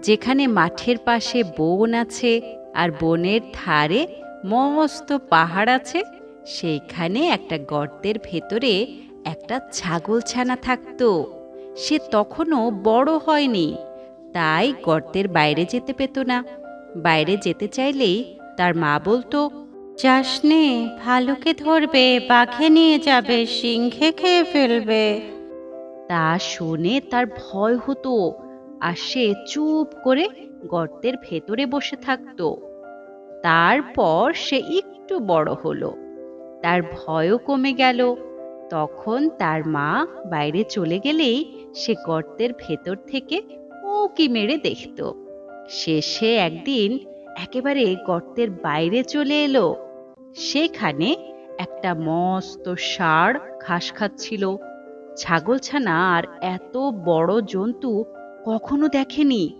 যেখানে মাঠের পাশে বন আছে আর বনের ধারে মস্ত পাহাড় আছে, সেইখানে একটা গর্তের ভেতরে একটা ছাগলছানা থাকতো। সে তখনও বড় হয়নি, তাই গর্তের বাইরে যেতে পেত না। বাইরে যেতে চাইলেই তার মা বলতো, যাস নে, ভালুকে ধরবে, বাঘে নিয়ে যাবে, সিংহে খেয়ে ফেলবে। তা শুনে তার ভয় হতো, আর সে চুপ করে গর্তের ভেতরে বসে থাকতো। তারপর সে একটু বড় হলো, তার ভয়ও কমে গেল। তখন তার মা বাইরে চলে গেলেই সে গর্তের ভেতর থেকে উঁকি মেরে দেখতো। শেষে একদিন একেবারে গর্তের বাইরে চলে এলো। সেখানে একটা মস্ত ষাঁড় ঘাস খাচ্ছিল। ছাগলছানা আর এত বড় জন্তু কখনো দেখেনি।